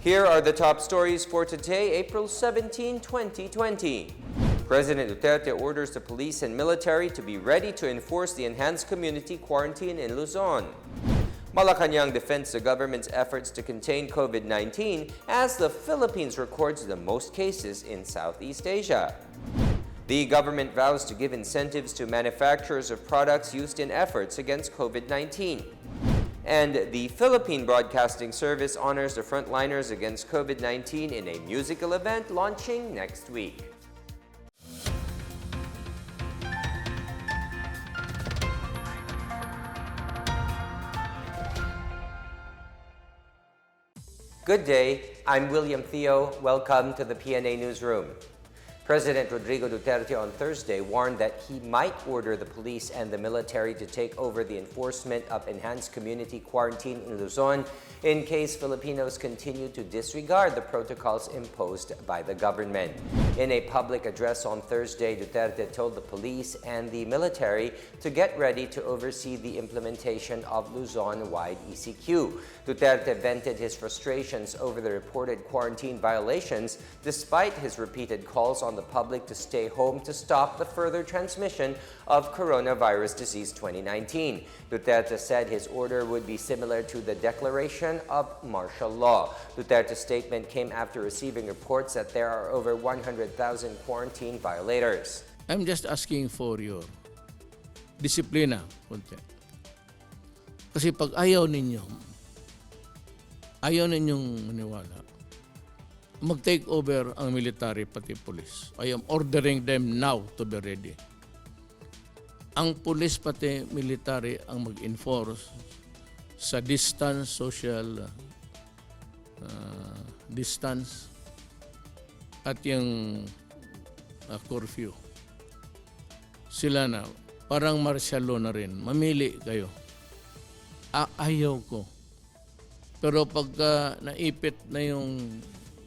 Here are the top stories for today, April 17, 2020. President Duterte orders the police and military to be ready to enforce the enhanced community quarantine in Luzon. Malacanang defends the government's efforts to contain COVID-19 as the Philippines records the most cases in Southeast Asia. The government vows to give incentives to manufacturers of products used in efforts against COVID-19. And the Philippine Broadcasting Service honors the frontliners against COVID-19 in a musical event launching next week. Good day, I'm William Theo. Welcome to the PNA Newsroom. President Rodrigo Duterte on Thursday warned that he might order the police and the military to take over the enforcement of enhanced community quarantine in Luzon in case Filipinos continue to disregard the protocols imposed by the government. In a public address on Thursday, Duterte told the police and the military to get ready to oversee the implementation of Luzon-wide ECQ. Duterte vented his frustrations over the reported quarantine violations despite his repeated calls on the public to stay home to stop the further transmission of coronavirus disease 2019. Duterte said his order would be similar to the declaration of martial law. Duterte's statement came after receiving reports that there are over 100,000 quarantine violators. I'm just asking for your disiplina, konti. Kasi pag ayaw ninyong maniwala, mag-take over ang military pati police. I am ordering them now to be ready. Ang police pati military ang mag-enforce sa distance, social distance at yung curfew. Sila na, parang martial law na rin. Mamili kayo. Ayaw ko. Pero pagka naipit na yung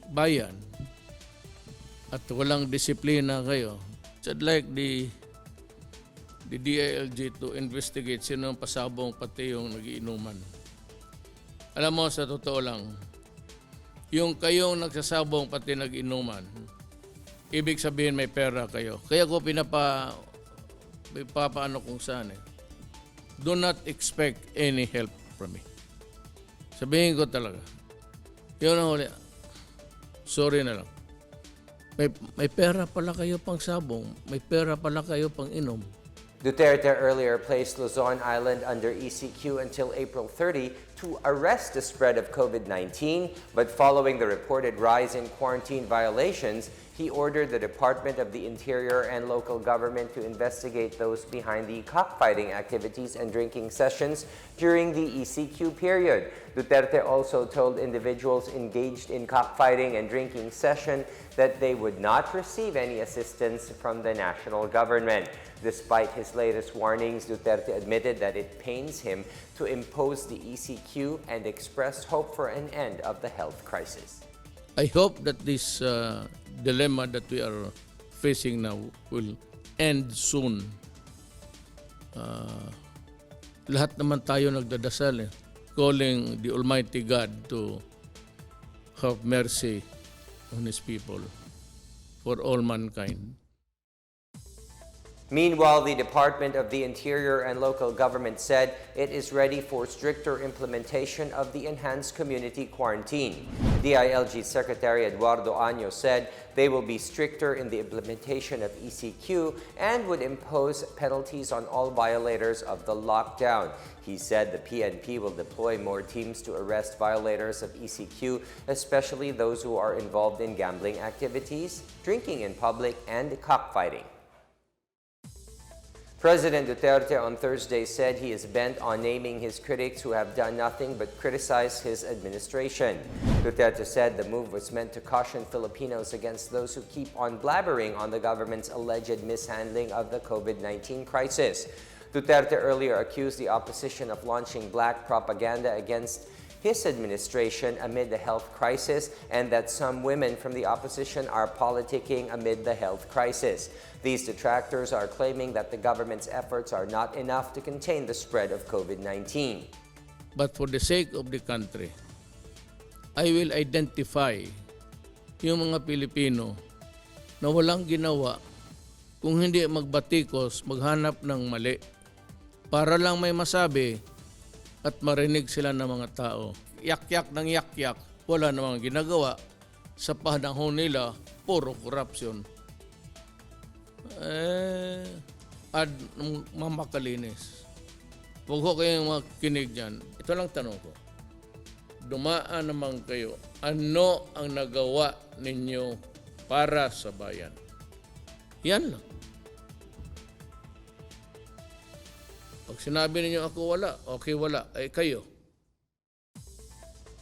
bayan at walang disiplina kayo, I'd like the DILG to investigate sino ang pasabong pati yung nagiinuman. Alam mo, sa totoo lang, yung kayong nagsasabong pati nagiinuman, ibig sabihin may pera kayo. Kaya ko papaano kung saan eh. Do not expect any help from me. Sabihin ko talaga. Yun ang huli. Sorry na lang. May pera pala kayo pang sabong. May pera pala kayo pang inom. Duterte earlier placed Luzon Island under ECQ until April 30 to arrest the spread of COVID-19, but following the reported rise in quarantine violations, he ordered the Department of the Interior and local government to investigate those behind the cockfighting activities and drinking sessions during the ECQ period. Duterte also told individuals engaged in cockfighting and drinking session that they would not receive any assistance from the national government. Despite his latest warnings, Duterte admitted that it pains him to impose the ECQ and expressed hope for an end of the health crisis. I hope that this dilemma that we are facing now will end soon. Lahat naman tayo nagdadasal calling the Almighty God to have mercy on His people for all mankind. Meanwhile, the Department of the Interior and local government said it is ready for stricter implementation of the enhanced community quarantine. DILG Secretary Eduardo Año said they will be stricter in the implementation of ECQ and would impose penalties on all violators of the lockdown. He said the PNP will deploy more teams to arrest violators of ECQ, especially those who are involved in gambling activities, drinking in public, and cockfighting. President Duterte on Thursday said he is bent on naming his critics who have done nothing but criticize his administration. Duterte said the move was meant to caution Filipinos against those who keep on blabbering on the government's alleged mishandling of the COVID-19 crisis. Duterte earlier accused the opposition of launching black propaganda against his administration amid the health crisis and that some women from the opposition are politicking amid the health crisis. These detractors are claiming that the government's efforts are not enough to contain the spread of COVID-19. But for the sake of the country, I will identify yung mga Pilipino na walang ginawa kung hindi magbatikos, maghanap ng mali para lang may masabi at marinig sila ng mga tao. Yak-yak ng yak-yak, wala namang ginagawa. Sa panahon nila, puro korupsyon. Mamakalinis. Huwag ko kayong makinig dyan. Ito lang tanong ko. Dumaan naman kayo. Ano ang nagawa ninyo para sa bayan? Yan lang. Pag sinabi ninyo ako wala, okay wala, ay kayo.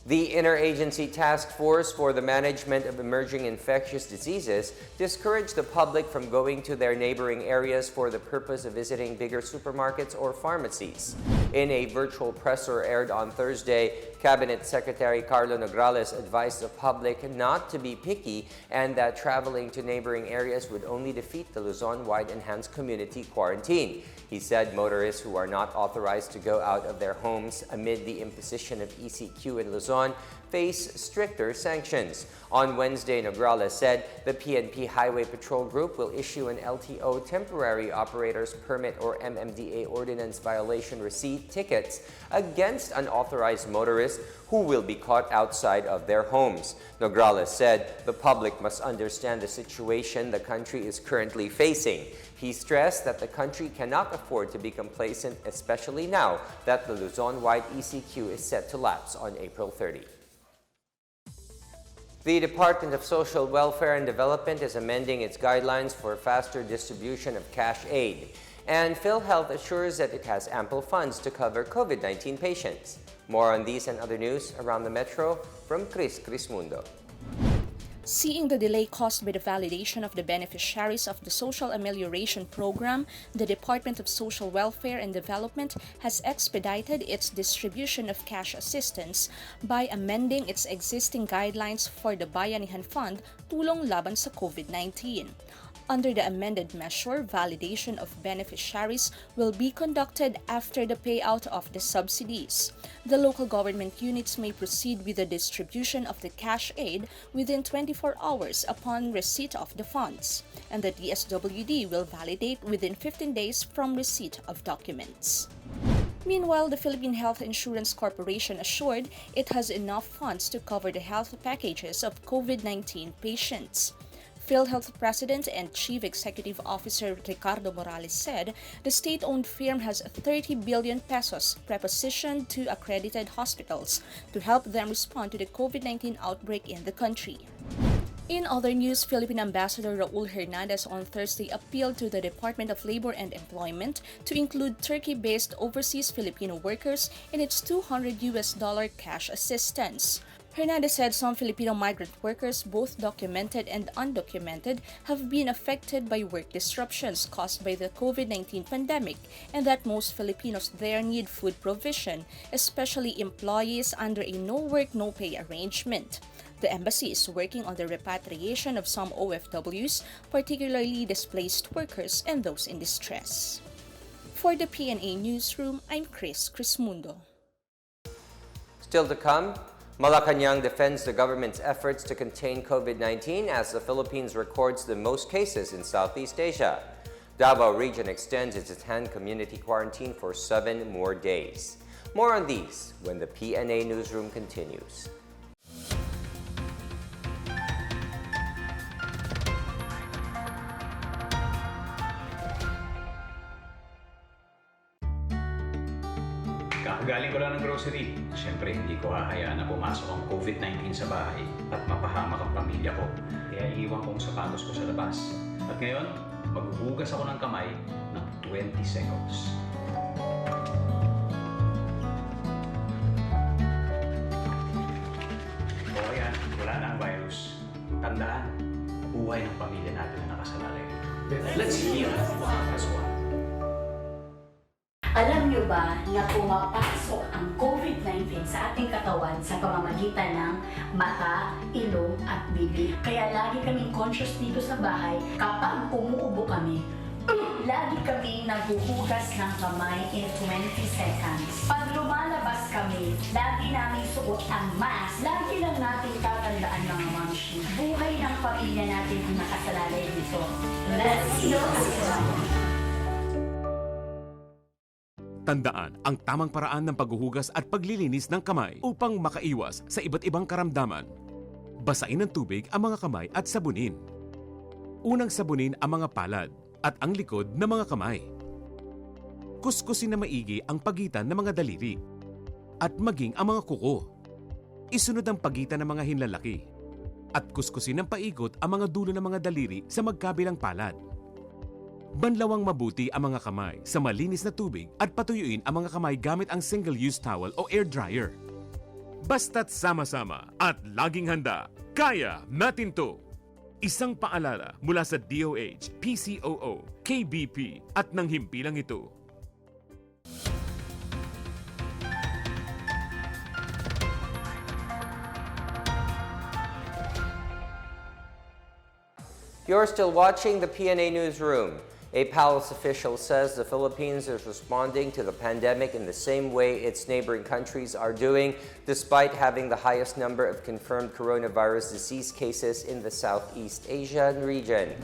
The Interagency Task Force for the Management of Emerging Infectious Diseases discouraged the public from going to their neighboring areas for the purpose of visiting bigger supermarkets or pharmacies. In a virtual presser aired on Thursday, Cabinet Secretary Carlo Nograles advised the public not to be picky and that traveling to neighboring areas would only defeat the Luzon-wide enhanced community quarantine. He said motorists who are not authorized to go out of their homes amid the imposition of ECQ in Luzon face stricter sanctions. On Wednesday, Nograles said the PNP Highway Patrol Group will issue an LTO temporary operator's permit or MMDA ordinance violation receipt tickets against unauthorized motorists who will be caught outside of their homes. Nograles said the public must understand the situation the country is currently facing. He stressed that the country cannot afford to be complacent, especially now that the Luzon-wide ECQ is set to lapse on April 30. The Department of Social Welfare and Development is amending its guidelines for faster distribution of cash aid. And PhilHealth assures that it has ample funds to cover COVID-19 patients. More on these and other news around the metro from Chris Mundo. Seeing the delay caused by the validation of the beneficiaries of the Social Amelioration Program, the Department of Social Welfare and Development has expedited its distribution of cash assistance by amending its existing guidelines for the Bayanihan Fund Tulong Laban sa COVID-19. Under the amended measure, validation of beneficiaries will be conducted after the payout of the subsidies. The local government units may proceed with the distribution of the cash aid within 24 hours upon receipt of the funds, and the DSWD will validate within 15 days from receipt of documents. Meanwhile, the Philippine Health Insurance Corporation assured it has enough funds to cover the health packages of COVID-19 patients. PhilHealth President and Chief Executive Officer Ricardo Morales said the state-owned firm has 30 billion pesos prepositioned to accredited hospitals to help them respond to the COVID-19 outbreak in the country. In other news, Philippine Ambassador Raul Hernandez on Thursday appealed to the Department of Labor and Employment to include Turkey-based overseas Filipino workers in its $200 cash assistance. Hernandez said some Filipino migrant workers, both documented and undocumented, have been affected by work disruptions caused by the COVID-19 pandemic and that most Filipinos there need food provision, especially employees under a no-work, no-pay arrangement. The embassy is working on the repatriation of some OFWs, particularly displaced workers and those in distress. For the PNA Newsroom, I'm Chris Mundo. Still to come, Malacanang defends the government's efforts to contain COVID-19 as the Philippines records the most cases in Southeast Asia. Davao Region extends its enhanced community quarantine for 7 more days. More on these when the PNA Newsroom continues. Galing ko lang ng grocery. Siyempre, hindi ko hahayaan na pumasok ang COVID-19 sa bahay at mapahamak ang pamilya ko. Kaya iiwan ko ang sapatos ko sa labas. At ngayon, maghuhugas ako ng kamay ng 20 seconds. O yan, wala na ang virus. Tandaan, buhay ng pamilya natin na nakasalalay. Let's heal as one. Alam niyo ba na pumapasok ang COVID-19 sa ating katawan sa pamamagitan ng mata, ilong at bibig? Kaya lagi kaming conscious dito sa bahay kapag umuubo kami. Lagi kami naghuhugas ng kamay in 20 seconds. Pag lumalabas kami, lagi namin suot ang mask. Lagi lang natin tatandaan mga mamshi. Buhay ng pamilya natin ang nakasalalay dito. Let's go! Tandaan ang tamang paraan ng paghuhugas at paglilinis ng kamay upang makaiwas sa iba't ibang karamdaman. Basain ng tubig ang mga kamay at sabunin. Unang sabunin ang mga palad at ang likod ng mga kamay. Kuskusin na maigi ang pagitan ng mga daliri at maging ang mga kuko. Isunod ang pagitan ng mga hinlalaki at kuskusin ng paikot ang mga dulo ng mga daliri sa magkabilang palad. Banlawang mabuti ang mga kamay sa malinis na tubig at patuyuin ang mga kamay gamit ang single-use towel o air dryer. Basta't sama-sama at laging handa, kaya natin to! Isang paalala mula sa DOH, PCOO, KBP at ng himpilang ito. You're still watching the PNA Newsroom. A palace official says the Philippines is responding to the pandemic in the same way its neighboring countries are doing, despite having the highest number of confirmed coronavirus disease cases in the Southeast Asian region.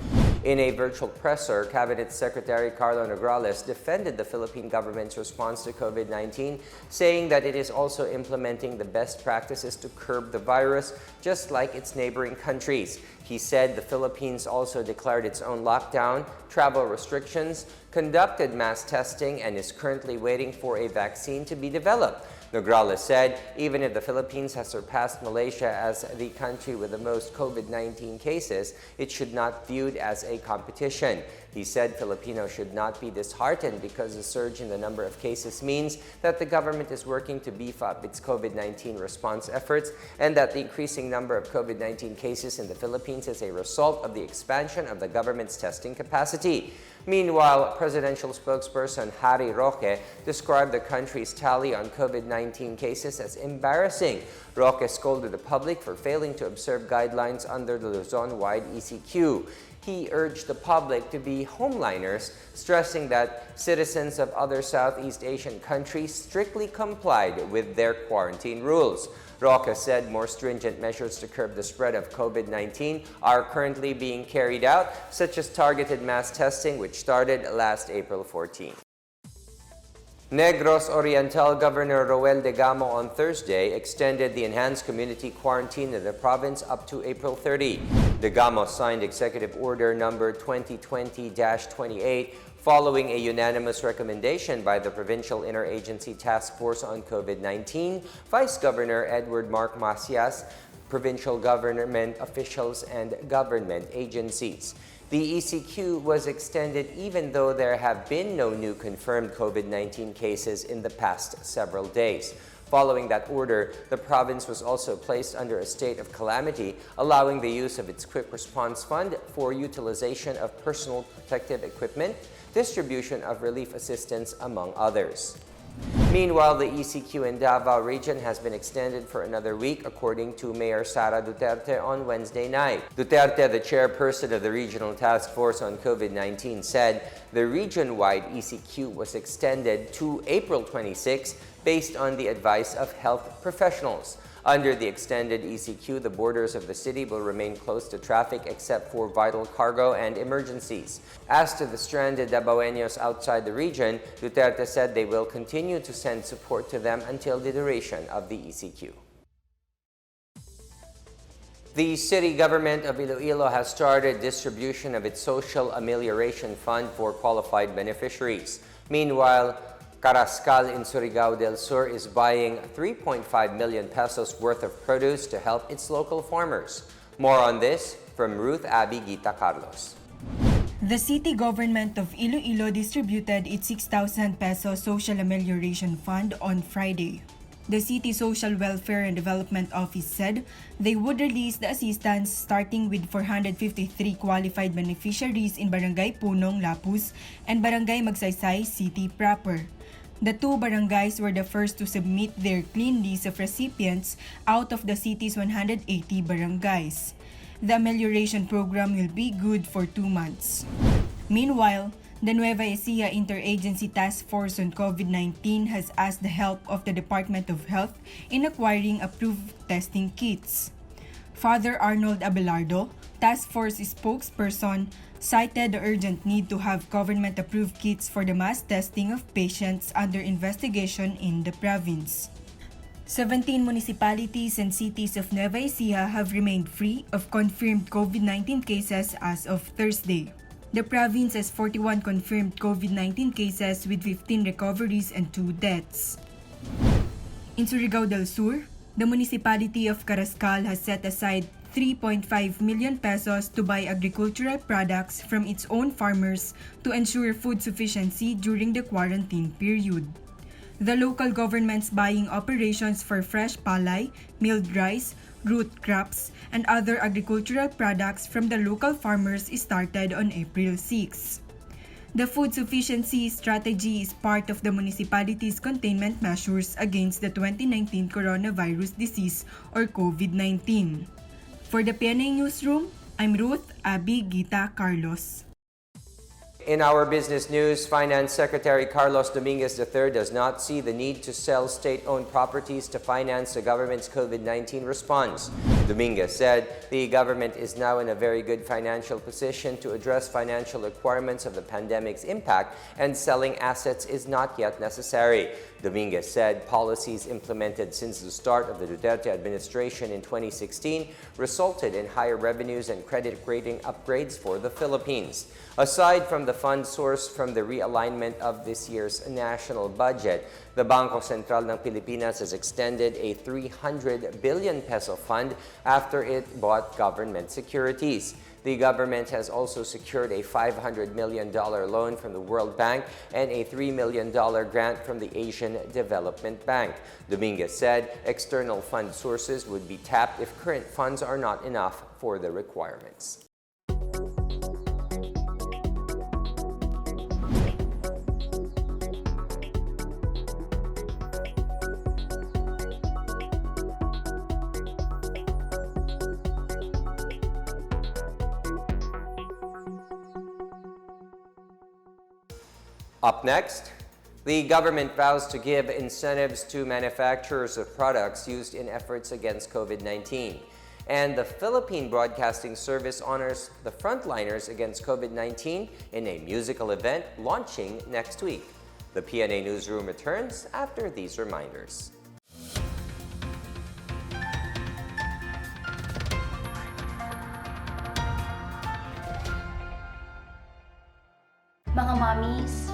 In a virtual presser, Cabinet Secretary Carlo Nograles defended the Philippine government's response to COVID-19, saying that it is also implementing the best practices to curb the virus, just like its neighboring countries. He said the Philippines also declared its own lockdown, travel restrictions, conducted mass testing, and is currently waiting for a vaccine to be developed. Nograles said even if the Philippines has surpassed Malaysia as the country with the most COVID-19 cases, it should not be viewed as a competition. He said Filipinos should not be disheartened because the surge in the number of cases means that the government is working to beef up its COVID-19 response efforts, and that the increasing number of COVID-19 cases in the Philippines is a result of the expansion of the government's testing capacity. Meanwhile, presidential spokesperson Harry Roque described the country's tally on COVID-19 cases as embarrassing. Roque scolded the public for failing to observe guidelines under the Luzon-wide ECQ. He urged the public to be homeliners, stressing that citizens of other Southeast Asian countries strictly complied with their quarantine rules. Roque said more stringent measures to curb the spread of COVID-19 are currently being carried out, such as targeted mass testing, which started last April 14. Negros Oriental Governor Roel Degamo on Thursday extended the enhanced community quarantine in the province up to April 30. Degamo signed Executive Order number 2020-28 following a unanimous recommendation by the Provincial Interagency Task Force on COVID-19, Vice Governor Edward Mark Macias, provincial government officials, and government agencies. The ECQ was extended even though there have been no new confirmed COVID-19 cases in the past several days. Following that order, the province was also placed under a state of calamity, allowing the use of its Quick Response Fund for utilization of personal protective equipment, distribution of relief assistance, among others. Meanwhile, the ECQ in Davao region has been extended for another week, according to Mayor Sara Duterte on Wednesday night. Duterte, the chairperson of the Regional Task Force on COVID-19, said the region-wide ECQ was extended to April 26 based on the advice of health professionals. Under the extended ECQ, the borders of the city will remain closed to traffic except for vital cargo and emergencies. As to the stranded Dabaweños outside the region, Duterte said they will continue to send support to them until the duration of the ECQ. The city government of Iloilo has started distribution of its Social Amelioration Fund for qualified beneficiaries. Meanwhile, Carrascal in Surigao del Sur is buying 3.5 million pesos worth of produce to help its local farmers. More on this from Ruth Abby Gita Carlos. The city government of Iloilo distributed its 6,000 peso Social Amelioration Fund on Friday. The City Social Welfare and Development Office said they would release the assistance starting with 453 qualified beneficiaries in Barangay Punong, Lapus, and Barangay Magsaysay City proper. The two barangays were the first to submit their clean list of recipients out of the city's 180 barangays. The amelioration program will be good for 2 months. Meanwhile, The Nueva Ecija Interagency Task Force on COVID-19 has asked the help of the Department of Health in acquiring approved testing kits. Father Arnold Abelardo, task force spokesperson, cited the urgent need to have government-approved kits for the mass testing of patients under investigation in the province. 17 municipalities and cities of Nueva Ecija have remained free of confirmed COVID-19 cases as of Thursday. The province has 41 confirmed COVID-19 cases with 15 recoveries and 2 deaths. In Surigao del Sur, the municipality of Carrascal has set aside 3.5 million pesos to buy agricultural products from its own farmers to ensure food sufficiency during the quarantine period. The local government's buying operations for fresh palay, milled rice, root crops, and other agricultural products from the local farmers started on April 6. The food sufficiency strategy is part of the municipality's containment measures against the 2019 coronavirus disease or COVID-19. For the PNA Newsroom, I'm Ruth Abby Gita Carlos. In our business news, Finance Secretary Carlos Dominguez III does not see the need to sell state-owned properties to finance the government's COVID-19 response. Dominguez said the government is now in a very good financial position to address financial requirements of the pandemic's impact, and selling assets is not yet necessary. Dominguez said policies implemented since the start of the Duterte administration in 2016 resulted in higher revenues and credit rating upgrades for the Philippines. Aside from the funds sourced from the realignment of this year's national budget, the Bangko Sentral ng Pilipinas has extended a 300 billion peso fund after it bought government securities. The government has also secured a $500 million loan from the World Bank and a $3 million grant from the Asian Development Bank. Dominguez said external fund sources would be tapped if current funds are not enough for the requirements. Up next, the government vows to give incentives to manufacturers of products used in efforts against COVID-19. And the Philippine Broadcasting Service honors the frontliners against COVID-19 in a musical event launching next week. The PNA Newsroom returns after these reminders. Mga mommies,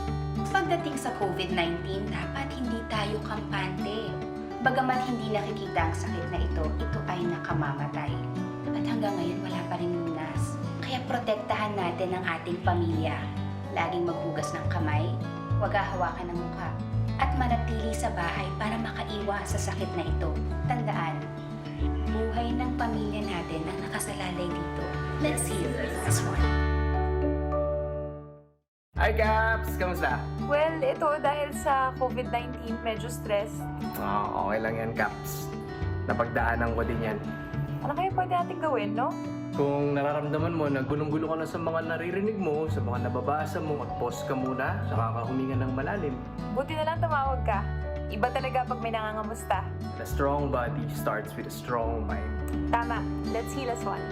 pagdating sa COVID-19, dapat hindi tayo kampante. Bagamat hindi nakikita ang sakit na ito ay nakamamatay. At hanggang ngayon wala pa rin lunas. Kaya protektahan natin ang ating pamilya. Laging maghugas ng kamay, huwag hahawakan ng mukha, at manatili sa bahay para makaiwas sa sakit na ito. Tandaan, buhay ng pamilya natin ang nakasalalay dito. Let's heal this one. Hi, Caps! Kamusta? Well, ito dahil sa COVID-19, medyo stress. Okay lang yan, Caps. Napagdaanan ko din yan. Ano kaya pwede natin gawin, no? Kung nararamdaman mo na gulong-gulo ka na sa mga naririnig mo, sa mga nababasa mo, mag-pause ka muna, saka ka huminga ng malalim. Buti na lang tumawag ka. Iba talaga pag may nangangamusta. A strong body starts with a strong mind. Tama. Let's heal as one.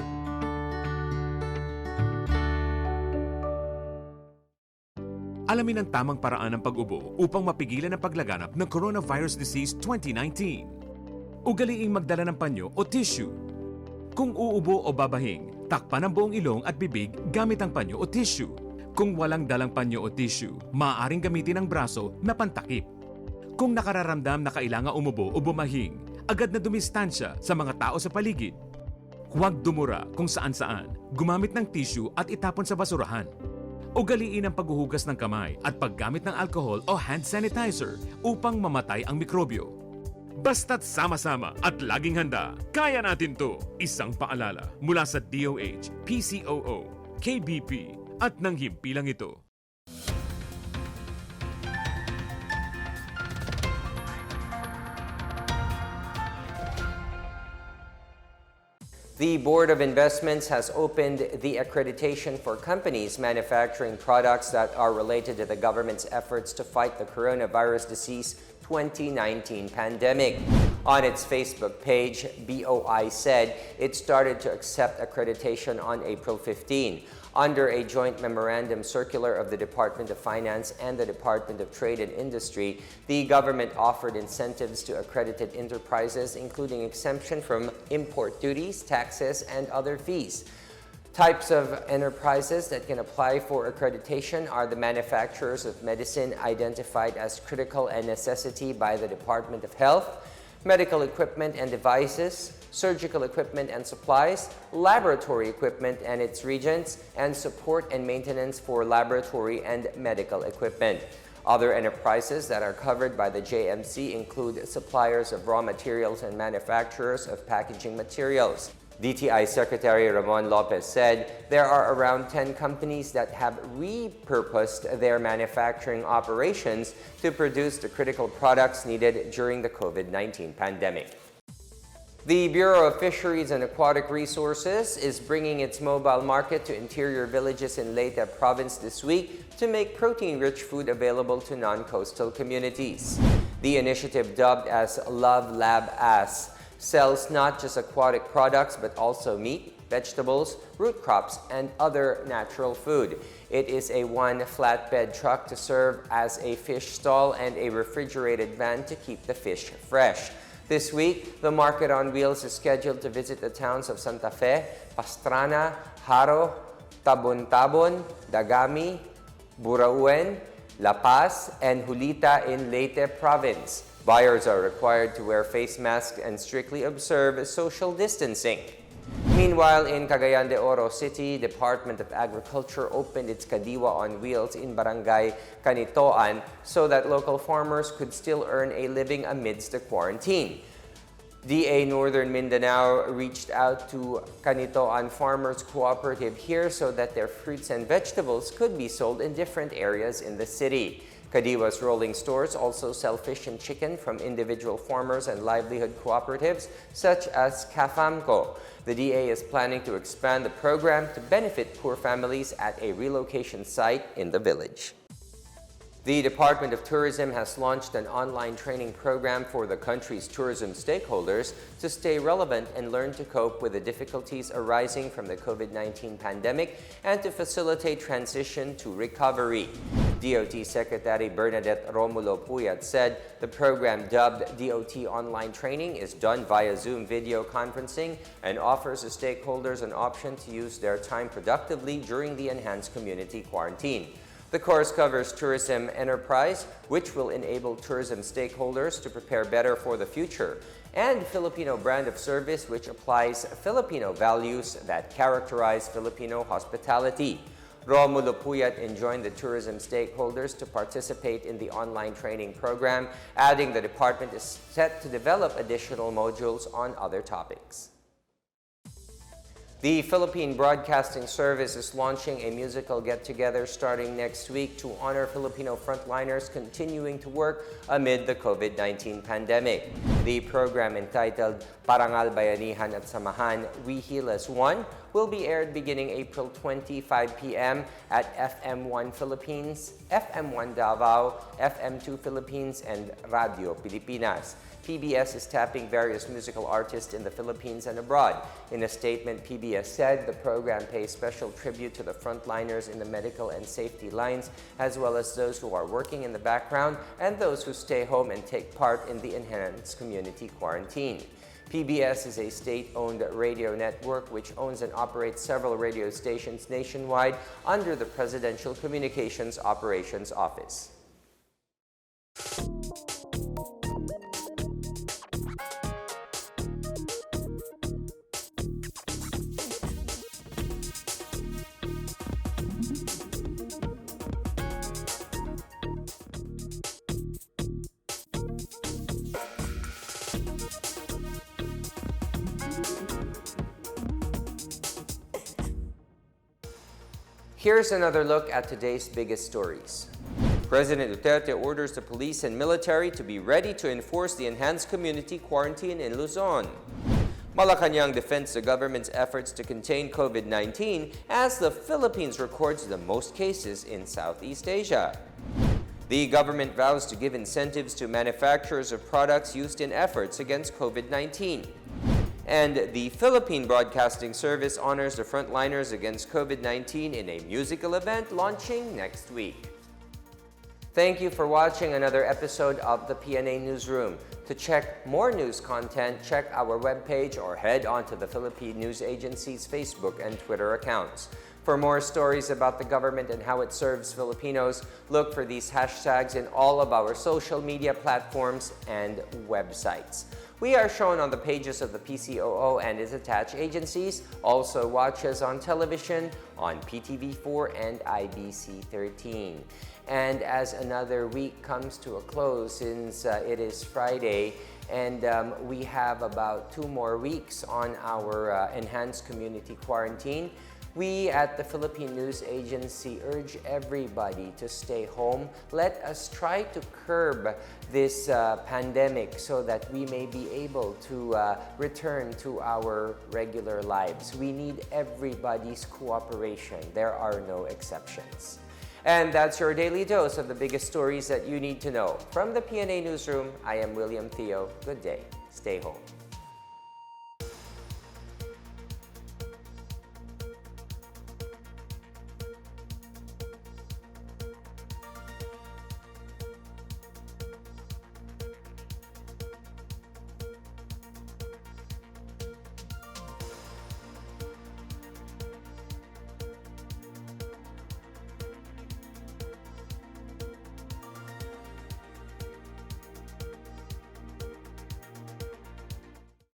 Alamin ang tamang paraan ng pag-ubo upang mapigilan ang paglaganap ng Coronavirus Disease 2019. Ugaliing magdala ng panyo o tissue. Kung uubo o babahing, takpan ang buong ilong at bibig gamit ang panyo o tissue. Kung walang dalang panyo o tissue, maaaring gamitin ang braso na pantakip. Kung nakararamdam na kailangan umubo o bumahing, agad na dumistansya sa mga tao sa paligid. Huwag dumura kung saan-saan, gumamit ng tissue at itapon sa basurahan. Ugaliin ang paghuhugas ng kamay at paggamit ng alcohol o hand sanitizer upang mamatay ang mikrobyo. Basta't sama-sama at laging handa, kaya natin to! Isang paalala mula sa DOH, PCOO, KBP at ng himpilang ito. The Board of Investments has opened the accreditation for companies manufacturing products that are related to the government's efforts to fight the coronavirus disease 2019 pandemic. On its Facebook page, BOI said it started to accept accreditation on April 15. Under a joint memorandum circular of the Department of Finance and the Department of Trade and Industry, the government offered incentives to accredited enterprises, including exemption from import duties, taxes, and other fees. Types of enterprises that can apply for accreditation are the manufacturers of medicine identified as critical and necessity by the Department of Health, medical equipment and devices, surgical equipment and supplies, laboratory equipment and its regions, and support and maintenance for laboratory and medical equipment. Other enterprises that are covered by the JMC include suppliers of raw materials and manufacturers of packaging materials. DTI Secretary Ramon Lopez said there are around 10 companies that have repurposed their manufacturing operations to produce the critical products needed during the COVID-19 pandemic. The Bureau of Fisheries and Aquatic Resources is bringing its mobile market to interior villages in Leyte province this week to make protein-rich food available to non-coastal communities. The initiative, dubbed as Love Lab As, sells not just aquatic products but also meat, vegetables, root crops, and other natural food. It is a one flatbed truck to serve as a fish stall and a refrigerated van to keep the fish fresh. This week, the Market on Wheels is scheduled to visit the towns of Santa Fe, Pastrana, Haro, Tabon-Tabon, Dagami, Burauen, La Paz, and Julita in Leyte province. Buyers are required to wear face masks and strictly observe social distancing. Meanwhile, in Cagayan de Oro City, Department of Agriculture opened its Kadiwa on Wheels in Barangay Canitoan so that local farmers could still earn a living amidst the quarantine. DA Northern Mindanao reached out to Canitoan Farmers Cooperative here so that their fruits and vegetables could be sold in different areas in the city. Kadiwa's rolling stores also sell fish and chicken from individual farmers and livelihood cooperatives such as Cafamco. The DA is planning to expand the program to benefit poor families at a relocation site in the village. The Department of Tourism has launched an online training program for the country's tourism stakeholders to stay relevant and learn to cope with the difficulties arising from the COVID-19 pandemic and to facilitate transition to recovery. DOT Secretary Bernadette Romulo Puyat said the program, dubbed DOT Online Training, is done via Zoom video conferencing and offers the stakeholders an option to use their time productively during the enhanced community quarantine. The course covers tourism enterprise, which will enable tourism stakeholders to prepare better for the future, and Filipino brand of service, which applies Filipino values that characterize Filipino hospitality. Romulo Puyat enjoined the tourism stakeholders to participate in the online training program, adding the department is set to develop additional modules on other topics. The Philippine Broadcasting Service is launching a musical get-together starting next week to honor Filipino frontliners continuing to work amid the COVID-19 pandemic. The program, entitled Parangal Bayanihan at Samahan, We Heal as One, will be aired beginning April 25 p.m. at FM1 Philippines, FM1 Davao, FM2 Philippines, and Radio Pilipinas. PBS is tapping various musical artists in the Philippines and abroad. In a statement, PBS said the program pays special tribute to the frontliners in the medical and safety lines, as well as those who are working in the background and those who stay home and take part in the enhanced community quarantine. PBS is a state-owned radio network which owns and operates several radio stations nationwide under the Presidential Communications Operations Office. Here's another look at today's biggest stories. President Duterte orders the police and military to be ready to enforce the enhanced community quarantine in Luzon. Malacanang defends the government's efforts to contain COVID-19 as the Philippines records the most cases in Southeast Asia. The government vows to give incentives to manufacturers of products used in efforts against COVID-19. And the Philippine Broadcasting Service honors the frontliners against COVID-19 in a musical event launching next week. Thank you for watching another episode of the PNA Newsroom. To check more news content, check our webpage or head onto the Philippine News Agency's Facebook and Twitter accounts. For more stories about the government and how it serves Filipinos, look for these hashtags in all of our social media platforms and websites. We are shown on the pages of the PCOO and its attached agencies. Also watch us on television on PTV4 and IBC 13. And as another week comes to a close, since it is Friday, and we have about 2 more weeks on our enhanced community quarantine, we at the Philippine News Agency urge everybody to stay home. Let us try to curb this pandemic so that we may be able to return to our regular lives. We need everybody's cooperation. There are no exceptions. And that's your daily dose of the biggest stories that you need to know. From the PNA Newsroom, I am William Theo. Good day. Stay home.